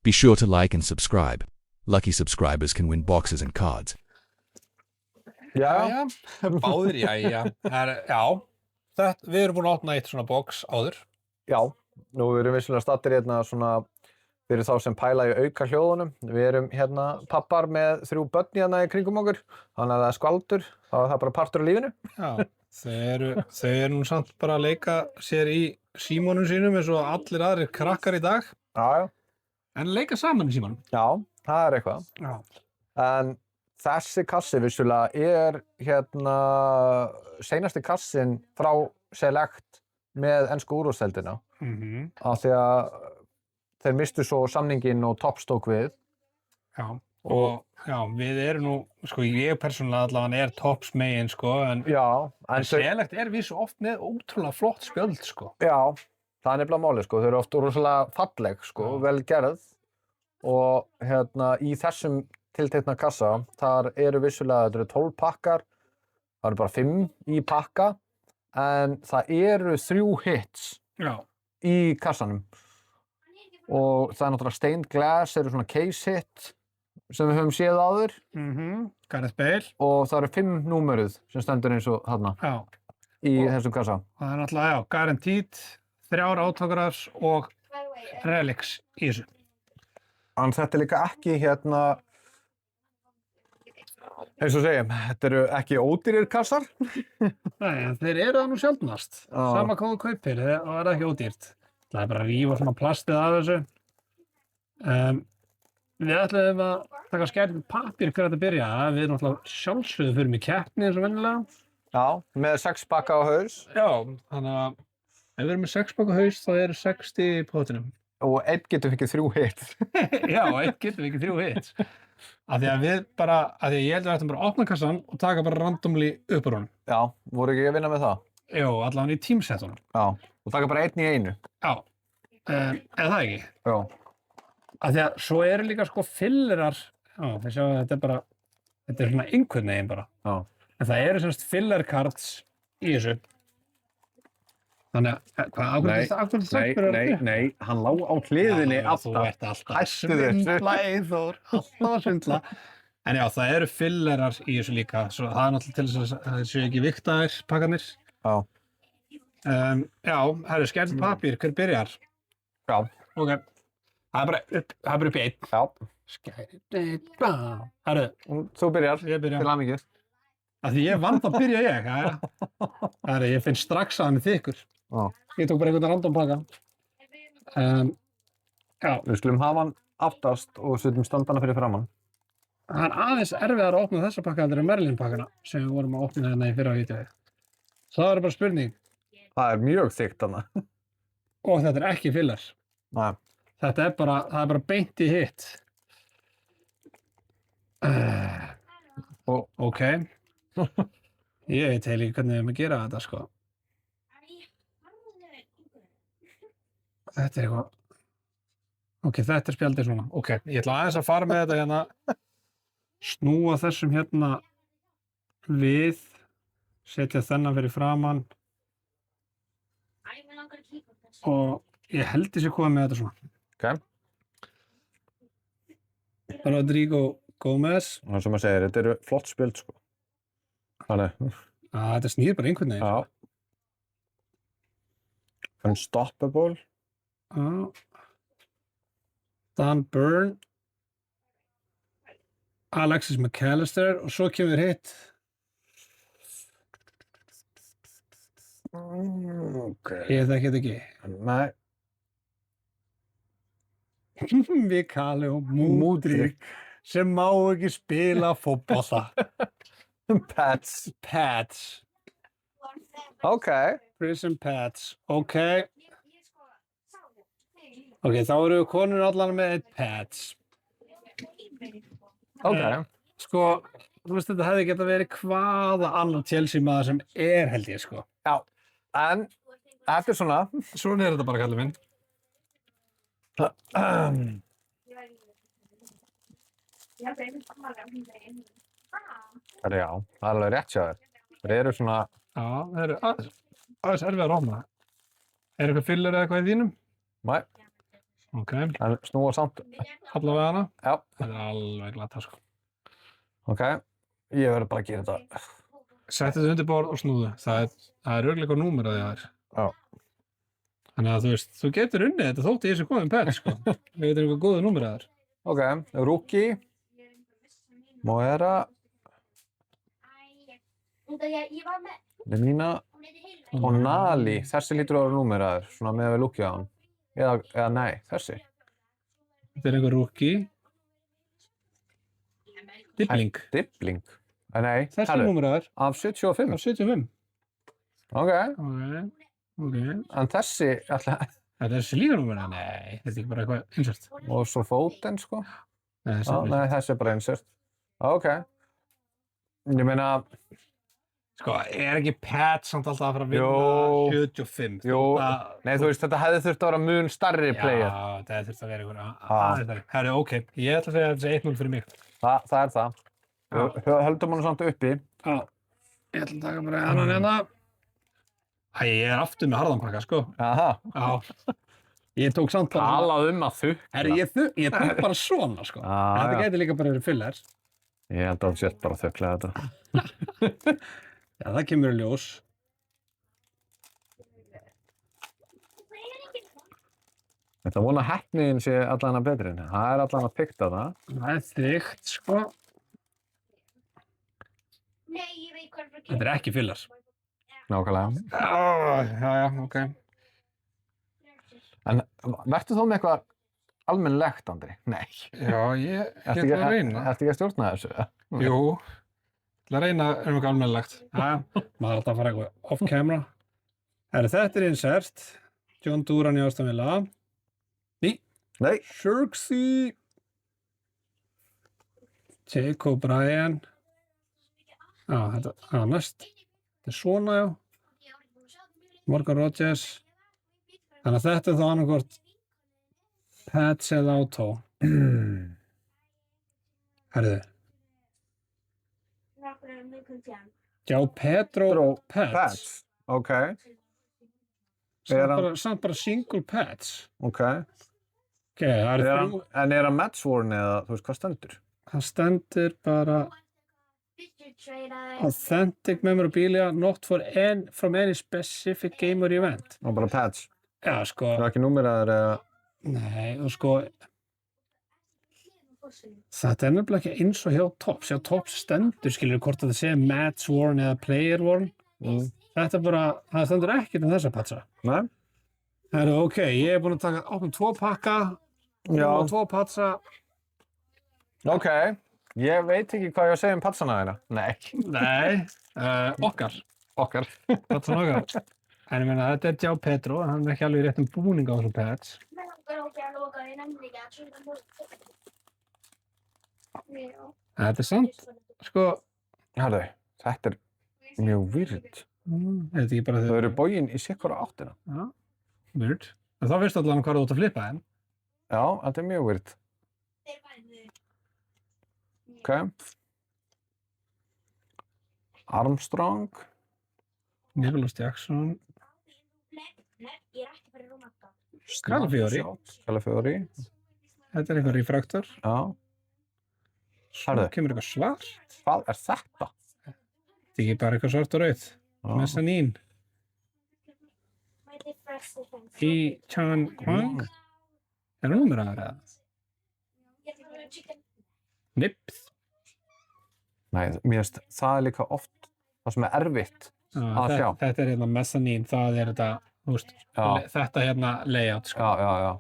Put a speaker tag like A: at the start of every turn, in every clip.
A: Be sure to like and subscribe. Lucky subscribers can win boxes and cards.
B: Jæja, báðir, jæja. Við erum búin að opna eitt svona box áður.
C: Já, nú erum við vissulega stattir hérna svona fyrir þá sem pæla í auka hljóðunum. Við erum hérna pappar með 3 börn hérna í kringum okkur, þannig að það er skvaldur, þá er það bara partur af lífinu.
B: Já, þau eru nú samt bara að leika sér í símónum sínum eins og allir aðrir krakkar í dag.
C: Já.
B: En leika saman í símónum.
C: Já, það er eitthvað.
B: Já.
C: En þessi kassi vissulega er hérna seinasti kassin frá Select með ensku úrvalsdeildina. Af því að þeir mistu svo samninginn og Topps tók við.
B: Já, og við erum nú, sko, ég persónulega allavega Topps megin, sko, en Select vissu oft með ótrúlega flott spjöld, sko.
C: Já, það er nefnilega málið, sko. Þau eru oft rosalega falleg, sko, vel gerð. Og hérna í þessum tiltekna kassa, þar eru vissulega, þetta eru 12 pakkar, það eru bara 5 í pakka, en það eru 3 hits í kassanum. Og það er náttúrulega stained glass, eru svona case hit sem við höfum séð áður.
B: Gareth Bale.
C: Og það eru 5 númeruð sem stendur eins og þarna í þessum kassa.
B: Það er náttúrulega, guaranteed, 3 autographs og relics í þessu.
C: En þetta er líka ekki hérna, eins og segjum, þetta eru ekki ódýrir kassar.
B: Nei, þeir eru það nú sjaldnast. Sama hvað þú kaupir, það er ekki ódýrt. Það er bara að rífa svona plastið af þessu. Við ætlum að taka skært pappír fyrir að byrja. Við náttúrulega sjálfsögðu fyrir mig keppni eins og venjulega.
C: Já, með 6 pakka á haus.
B: Já, þannig að ef við erum með 6 pakka á haus, þá eru 60 í pottinum.
C: Og einn getur fikið 3 hits.
B: Já, einn getur fikið 3 hits. Af því að ég held að við ættum bara að opna kassan og taka bara randomly upp úr honum.
C: Já, voru ekki að vinna með það?
B: Jú, allavega í teamsettunum.
C: Já, og taka bara einn í einu.
B: Já, eða það ekki?
C: Já.
B: Af því að svo eru líka sko fillerar, þið sjáu að þetta er svona einhvern veginn bara.
C: Já.
B: En það eru semst filler cards í þessu. Þannig að,
C: Nei, hann lá á hliðinni alltaf.
B: Þú ert alltaf að svindla, Eyþór, alltaf að svindla. En já, það eru fillerar í þessu líka, svo það er náttúrulega til þess að það séu ekki viktaðir pakkarnir.
C: Já.
B: Já, það eru skært pappír, hver byrjar?
C: Já.
B: Ok, það er bara upp í 1.
C: Já.
B: Skært 1, bá. Herru.
C: Þú byrjar.
B: Ég byrja.
C: Til hamingju.
B: Af því ég vann, þá byrja ég, Herru, ég finn strax að hann er þykkur.
C: Já.
B: Ég tók bara einhvern random pakka. Já.
C: Við skulum hafa hann aftast og setjum standana fyrir framann.
B: Það er aðeins erfiðar að opna þessa pakka heldur en Merlin pakkana sem við vorum að opna hérna í fyrra vídeói. Það er bara spurning.
C: Það er mjög þykkt þarna.
B: Og þetta er ekki filler.
C: Nei.
B: Það er bara beint í hitt. Ok. Ég veit heil ekki hvernig við erum að gera þetta, sko. Þetta er eitthvað. Ok, þetta er spjaldið svona. Ok, ég ætla aðeins að fara með þetta hérna. Snúa þessum hérna við. Setja þennan fyrir framann. Og ég held þessi komið með þetta svona.
C: Ok.
B: Rodrigo Gómez.
C: Það sem maður segir, þetta eru flott spjöld, sko. Þannig.
B: Þetta snýr bara einhvern veginn.
C: Já. Unstoppable.
B: Dan Burn. Alexis McAllister. Og svo kemur hitt.
C: Okay.
B: Ég þekki þetta ekki.
C: Nei.
B: Mikael Mudryk sem má ekki spila fótbolta. Pads.
C: Ok.
B: Prison Pads. Ok. Ok, þá eru konur allan með eitt Pads.
C: Ok.
B: Sko, þú veist þetta hefði getað verið hvaða annar Chelsea maður sem held ég, sko.
C: Já, en þetta er svona.
B: Svona er þetta bara, kallið minn.
C: Já, það er alveg rétt hjá þér. Þeir eru svona...
B: Já, þeir eru aðeins erfið að róma. Er eitthvað filler eða eitthvað í þínum?
C: Nei.
B: Ok,
C: En snúa samt.
B: allavega hana.
C: Já,
B: Þetta er alveg glata, sko.
C: ok. Ég verður bara að gera þetta.
B: Settu þetta undir borð og snúðu. Það er örugglega eitthvað númer að því að þér.
C: Já.
B: Þannig að þú veist, þú getur unnið þetta þótt ég sé komið pet, sko. Við veitum eitthvað góðu númer að þér.
C: Ok, Rookie. Moera. Lemina. Og Nali. Þessi lítur að vera númeraður, svona með við lúkja á hann. Eða nei, þessi.
B: Þetta er einhver rookie. Dibling.
C: Dibling. Nei,
B: Þessi
C: herru,
B: númer að þér.
C: af 75.
B: Af 75.
C: Ok,
B: Ok.
C: en þessi alltaf,
B: Þetta er þessi líka númer að nei, þetta er ekki bara eitthvað insert.
C: og svo Foden, sko.
B: Nei,
C: Já, nei, þessi er bara insert. Ok. Ég meina,
B: Sko, er ekki pet samt alltaf að fara að vinna
C: Jú.
B: 75?
C: Jú. Nei, þú veist, þetta hefði þurft að vera mun starri player.
B: Já, það þurft að vera einhver aðeins þar. Herru, ok, ég ætla að segja að þetta er 1-0 fyrir mig.
C: Það er það. Höldum hann samt uppi.
B: Já, ég ætla að taka bara annan hérna. Æ, ég er aftur með harðanpakka, sko.
C: Aha.
B: Já. Ég tók samt bara...
C: Talað að þukla.
B: Herru, ég tók bara svona, sko. Þetta
C: Já,
B: gæti líka bara verið filler.
C: ég held að þú sért bara að þukla þetta.
B: Já, það kemur í ljós.
C: Þetta vona heppniðin sé allan að betri. Það er allan að pikta það.
B: Það er þykkt, sko. Þetta er ekki filler.
C: Nákvæmlega.
B: Já, ok.
C: En verður þú með eitthvað almennilegt, Andri? Nei.
B: Já, ég
C: Ertu
B: ætla að reyna.
C: Ertu ekki að stjórna þessu?
B: Jú, ég ætla að reyna um eitthvað almennilegt. Já, maður er alltaf að fara eitthvað off camera. Þetta er insert. John Duran í Aston Villa.
C: Nei.
B: Xerxes. Jake O'Brien. Já, þetta næst. Þetta er svona, já. Morgan Rogers. Þannig að þetta er þá annarkvort Pets eða Auto. Herðu. Já, Pedro Pets.
C: Pets. Ok.
B: Samt bara single Pets.
C: Ok.
B: Ok, það eru
C: Er
B: þrjú.
C: en er hann matchworn eða, þú veist, hvað stendur?
B: Það stendur bara Authentic memorabilia not from any specific game or event.
C: Og bara Pets.
B: Já, sko.
C: Það er ekki númeraður eða...
B: Nei, og sko þetta er nefnilega ekki eins og hjá Topps. Hjá Topps stendur, skilur, hvort að það sé match worn eða player worn. Þetta er bara, það stendur ekkert um þessa patsa.
C: Nei?
B: Það eru ok, ég er búinn að taka opnum 2 pakka og 2 patsa.
C: Ok. Ég veit ekki hvað ég að segja um patsana þeirra. Nei.
B: Nei, okkar. Patsan okkar. En ég meina, þetta er João Pedro, hann er ekki alveg í réttum búning á þessum pets. Þetta er samt, sko,
C: Herðu, þetta er mjög virð.
B: er þetta ekki bara
C: Þau eru bógin í sikkura áttina.
B: Já, weird. En þá veistu allan hvað þú ert að flippa þeim.
C: Já, þetta er mjög virð. Ok. Armstrong.
B: Nicholas Jackson. Scalafiori.
C: Scalafiori.
B: Þetta er einhver refraktor.
C: Já.
B: Svo
C: Herðu.
B: kemur eitthvað svart.
C: Hvað er þetta?
B: Þetta er ekki bara eitthvað svart og rauð. Messanín. Í Chan Kwang. Er það númeraður eða? Nips.
C: Nei, mér finnst það er líka oft það sem er erfitt að sjá.
B: Þetta er hérna messanín, það er þetta, þú veist,
C: Já.
B: þetta hérna layout, sko.
C: Já.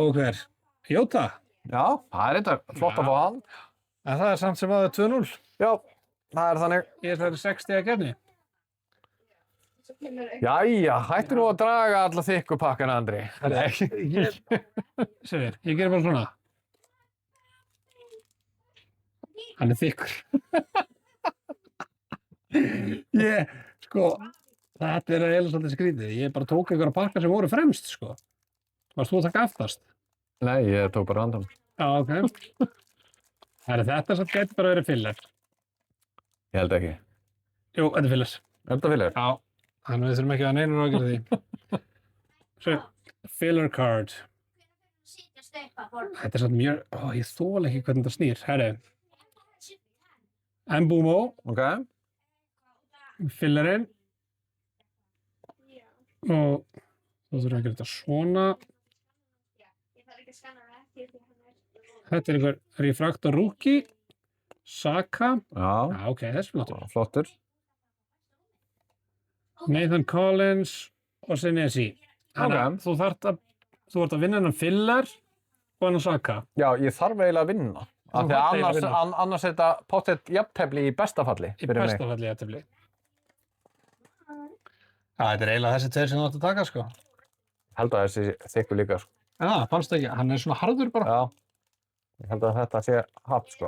B: Og hver? Jota.
C: Já, það er þetta flott að fá hann.
B: En það er samt sem aðeins 2-0.
C: Já, það er þannig.
B: Ég er 60 að gefni.
C: Jæja, hættu nú að draga alla þykku pakkana, Andri.
B: Sér, ég gerir bara svona. Hann er þykkur. Sko, þetta er eiginlega svolítið skrítið. Ég bara tók einhverja pakka sem voru fremst, sko. Varst þú að taka aftast?
C: Nei, ég tók bara random.
B: Já, ok. Þetta sem gæti bara verið filler.
C: Ég held ekki.
B: Jú, þetta er filler.
C: Er þetta filler?
B: Já, þannig við þurfum ekki að neina ráðgjöra því. Svo, filler card. Þetta samt mjög, ég þoli ekki hvernig þetta snýr. Herri, Mbumo,
C: Ok.
B: fillerinn. Og þú þurfum að gera þetta svona. Þetta einhver Refractor Rookie. Saka.
C: Já.
B: Ok, þessi flottur.
C: Flottur.
B: Nathan Collins og Senesi. Þannig að þú ert að vinna hennan filler og hennan Saka.
C: Já, ég þarf eiginlega að vinna. Af því að annars er þetta pottet jafntefli í besta falli.
B: Í besta falli jafntefli. Já, þetta er eiginlega þessi tveir sem þú átt að taka, sko.
C: Held að þessi þykkur líka, sko.
B: Já, fannst ekki. Hann er svona harður bara.
C: Já. Ég held að þetta sé haft, sko.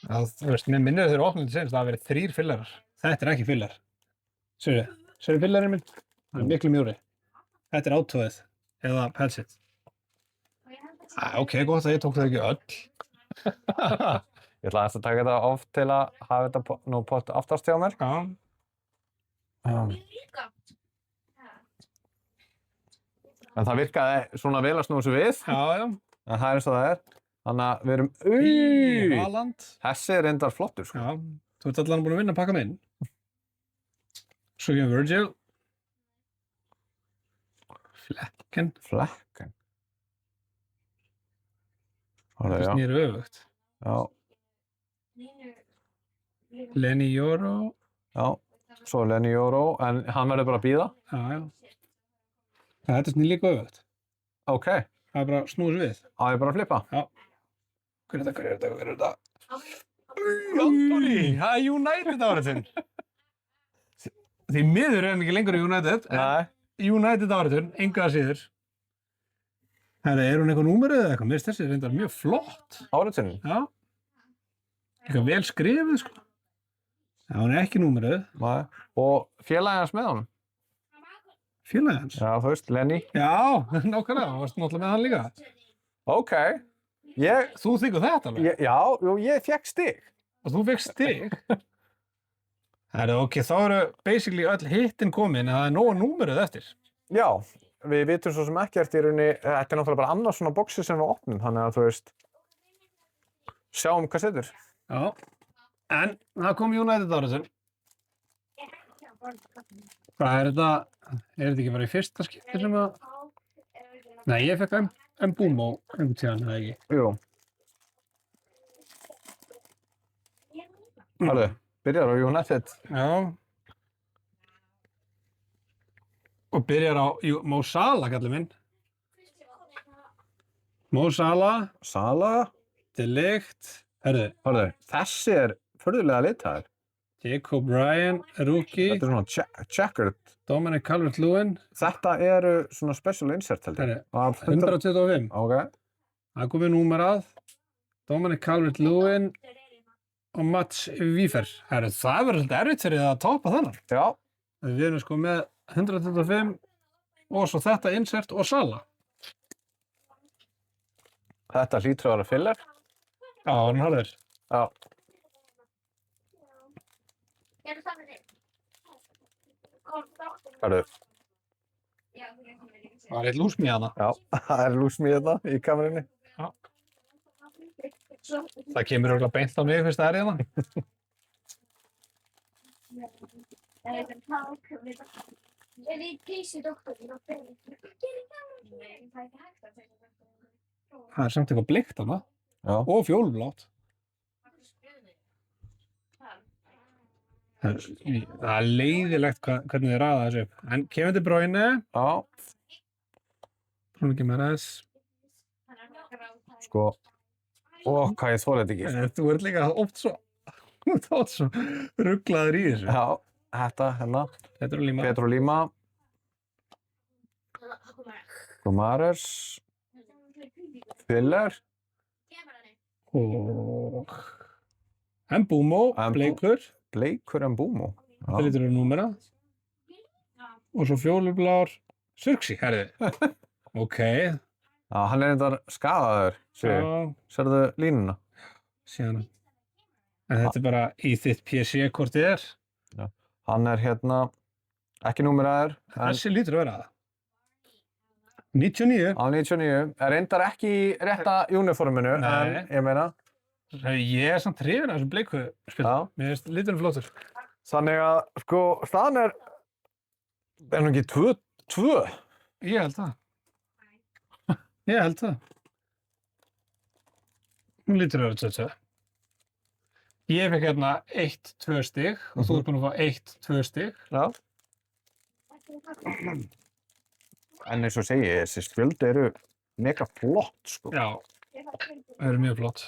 B: Já, þú veist, mér minnir þegar opnum til senast að það hafi verið 3 fillerar. Þetta er ekki fillar. Sérðu fillarinn minn? Það er miklu mjóri. Þetta er átóðið. Eða pelsitt. Ok, gott að ég tók það ekki öll.
C: Ég ætla að taka þetta oft til að hafa þetta nú pott aftast hjá mér.
B: Já.
C: En það virkaði svona vel að snúa þessu við.
B: Já.
C: En það er eins og það er. Þannig að við erum...
B: Í Haaland.
C: Þessi er reyndar flottur, sko.
B: Já. Þú ert allan búin að vinna að pakka mig inn. Svo kemur Virgil. Flekken.
C: Það
B: snýr öfugt.
C: Já.
B: Lenny Joro.
C: Já. Svo Lenny Joro, en hann verður bara að bíða.
B: Já. Þetta snýr líka öfugt.
C: Ok.
B: Það er bara snúið við.
C: Á ég bara að flippa?
B: Já. Hver er þetta? Antoni, það er United áriðin. Því miður er hann ekki lengur í United.
C: Nei.
B: United áriðin, enga að síður. Herra, er hún eitthvað númerið eða eitthvað? Mér finnst þessi reyndar mjög flott.
C: Áriðin?
B: Já. Eitthvað vel skrifið, sko. Já, hún er ekki númerið.
C: Nei. Og félagið hans með honum?
B: Félagið hans?
C: Já, þú veist, Lenny.
B: Já, nákvæmlega. Það varst náttúrulega með hann líka.
C: Ok.
B: Þú þykir þetta alveg?
C: Já, ég fékk stig.
B: Og þú fékk stig? Herra, ok, þá eru basically öll hittin komin en það er nóg númerið eftir.
C: Já, við vitum svo sem ekkert í rauninni, þetta er náttúrulega bara annars svona boxi sem við opnum, þannig að þú veist, sjáum hvað setur.
B: Já, en það kom United áriðin. Hvað er þetta? Er þetta ekki bara í fyrsta skipti sem að... Nei, ég fekk Mbumo einhvern tíðan, eða ekki?
C: Jú. Hörðu, byrjar á United.
B: Já. Og byrjar á Mo Salah, kallið minn. Mo Salah.
C: Salah.
B: De Ligt. Hörðu,
C: þessi er furðulega litaður.
B: Jacob Ryan, rookie.
C: Þetta er svona checkered.
B: Dominic Calvert-Lewin.
C: Þetta eru svona special insert, held ég.
B: 125.
C: Ok.
B: Það komið númerað. Dominic Calvert-Lewin og Mats Wiefer. Það verður svolítið erfitt fyrir það að topa þennan.
C: Já.
B: Við erum sko með 125 og svo þetta insert og Salah.
C: Þetta hlýtur að vera filler.
B: Já, hann harður.
C: Já. Hörðu.
B: Það er eitt lúsmi hana.
C: Já, það er lúsmi hérna í kamerunni.
B: Já. Það kemur örugglega beint á mig fyrst það er hérna. Það er samt eitthvað bleikt hana.
C: Já.
B: Og fjólublátt. Það er leiðilegt hvernig þið raða þessu upp. En Kevin De Bruyne.
C: Já.
B: Bruno Guimaraes.
C: Sko. Hvað ég þoli þetta ekki.
B: Þú ert líka oft svo rugglaður í þessu.
C: Já. Þetta, hérna. Pedro Lima. Guimaraes. Filler.
B: Og Mbumo, Bleikur
C: Mbumo.
B: Það lítur að númera. Og svo fjólublár Surksi, herði. Ok.
C: Já, hann er reyndar skaðaður. Sérðu línuna?
B: Síðan. En þetta er bara í þitt PC-kortið er.
C: Já. Hann er hérna ekki númeraður.
B: Þessi lítur að vera það. 99.
C: á 99. Reyndar ekki í rétta uniforminu,
B: Nei.
C: en ég meina.
B: Ég er samt hrifinn af þessum bleiku spil.
C: Já.
B: Mér finnst liturinn flottur.
C: Þannig að, sko, staðan er nú ekki 2-2.
B: Ég held það. Ég held það. Hún lítur að vera 2-2. Ég fekk hérna 1-2 stig og þú ert búinn að fá 1-2 stig.
C: Já. En eins og segi, þessi spjöld eru mega flott, sko.
B: Já, það eru mjög flott.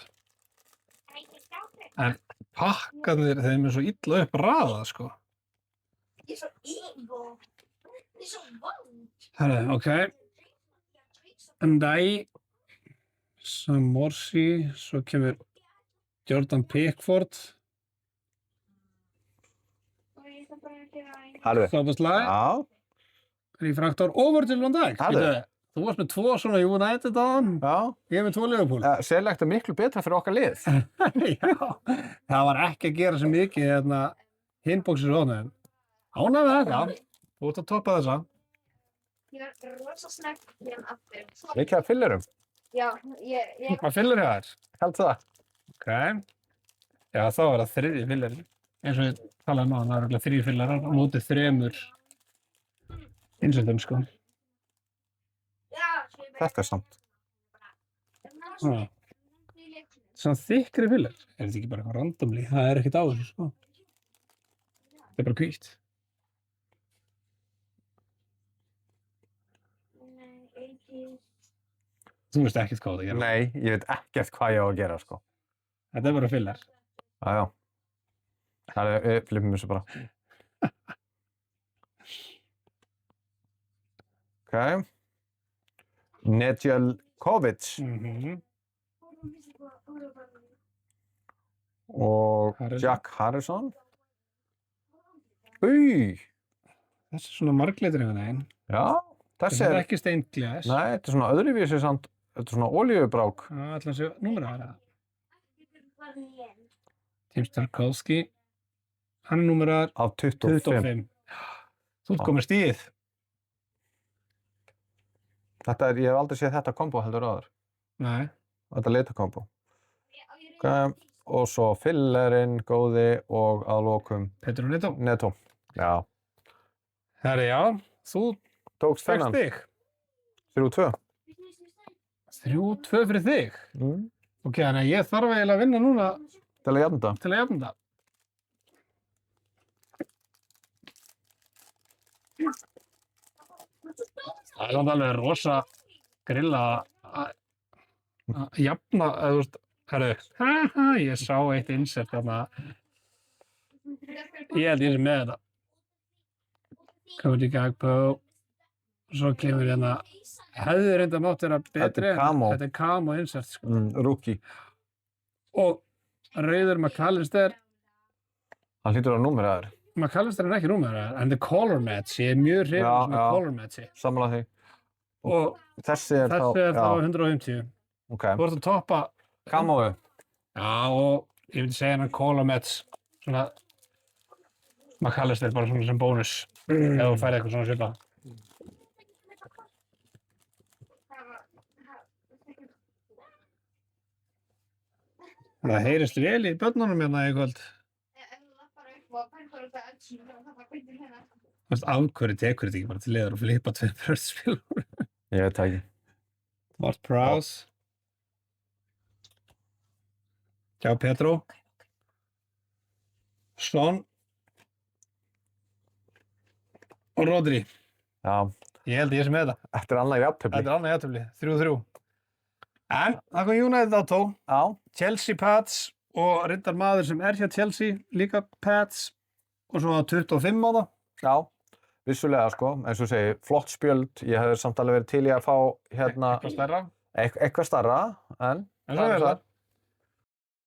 B: En pakkarnir, þeim er svo illa upp raðað, sko.
D: Ég er svo evil. Ég er svo vond.
B: Herra, ok. Ndai, Sam Morsi, svo kemur Jordan Pickford,
C: Harðu.
B: Szoboszlai,
C: Já,
B: Refraktor og Virgil van Dijk.
C: Herðu.
B: Bíddu, þú varst með 2 svona United á hann,
C: já.
B: ég er með 2 Liverpool.
C: Sérlegt er miklu betra fyrir okkar lið.
B: Já, það var ekki að gera svo mikið hérna hinbóksir og hóðnaðum. Ánægð með þetta, þú ert að toppa þessa.
D: Ég er rosa snögg hérna aftur.
C: Mikið að fyllirum.
D: Já, ég
B: Hvað fyllir hjá þér?
C: Held það.
B: Ok. Já, þá er það 3. fyllir. Eins og ég talaði um á, það eru 3 fyllarar á móti 3 innsöldum, sko.
C: Þetta er samt.
B: Já. Svona þykkri fyllir. Er þetta ekki bara eitthvað randomly? Það er ekkert á þessu, sko. Það er bara hvítt. Þú veist ekkert hvað það gera.
C: Nei, ég veit ekkert hvað ég á að gera, sko.
B: Þetta er bara fyllir.
C: Já, já. Það er, við flippum þessu bara. Ok. Nedjelkovic og
B: Harrison.
C: Jack Harrison. Új,
B: Þessi er svona marglitur einhvern veginn.
C: já, þessi
B: Þetta er
C: er,
B: ekki steinglas.
C: nei, þetta er svona öðruvísi samt, þetta er svona olíubrák.
B: Allan séu númerið að það. Tim Tarkowski. Hann er númeraður
C: Af 25.
B: 25. Þú ert komið stíð.
C: Þetta er, ég hef aldrei séð þetta kombo heldur áður.
B: Nei.
C: Þetta litakombo. Ok, og svo fillerinn, góði og að lokum
B: Petru Neto.
C: Neto. Já,
B: Herri, já. Þú
C: tókst
B: fegst
C: þennan.
B: þig.
C: 3-2.
B: 3-2 fyrir þig. Ok, þannig að ég þarf eiginlega að vinna núna
C: Til að jafna þetta.
B: til að jafna það. Það er samt alveg rosa grilla að jafna, eða þú veist, herru, haha, ég sá eitt insert þarna. Ég held ég sé með þetta. Cody Gagpo, svo kemur hérna, hefði reynda mátt vera betri.
C: camo.
B: Þetta er camo insert, sko.
C: Rookie.
B: Og rauður McAllister,
C: Hann hlýtur á númerið aður.
B: McAllister er ekki númerið, en þetta er color match, ég er mjög hrifinn
C: Já,
B: svona
C: já.
B: color matchi.
C: Sammála því.
B: Og
C: Þessi er
B: þessi er þá
C: já,
B: 150.
C: ok.
B: Þú ert að toppa,
C: Kamóu.
B: já, og ég myndi segja hann color match, svona, McAllister bara svona sem bónus, ef þú færði eitthvað svona svipað. Það heyrist vel í börnunum hérna í kvöld. Þú veist, af hverju tekur þetta ekki bara til liðar og flippa 2 börnspil?
C: Ég veit það ekki.
B: Ward Prowse. Hjá Petro. Son. Og Rodri.
C: Já,
B: Ég held ég sem með þetta.
C: þetta er annað í jafntöfli.
B: Þetta er annað jafntefli, 3-3. En það kom United á tó.
C: Já,
B: Chelsea Pats og reyndar maður sem er hjá Chelsea, líka Pats. Og svo 25 á það.
C: já. Vissulega, sko. Eins og segi, flott spjöld. Ég hefði samt alveg verið til í að fá hérna
B: Eitthvað stærra.
C: eitthvað starra, en
B: En svo er það.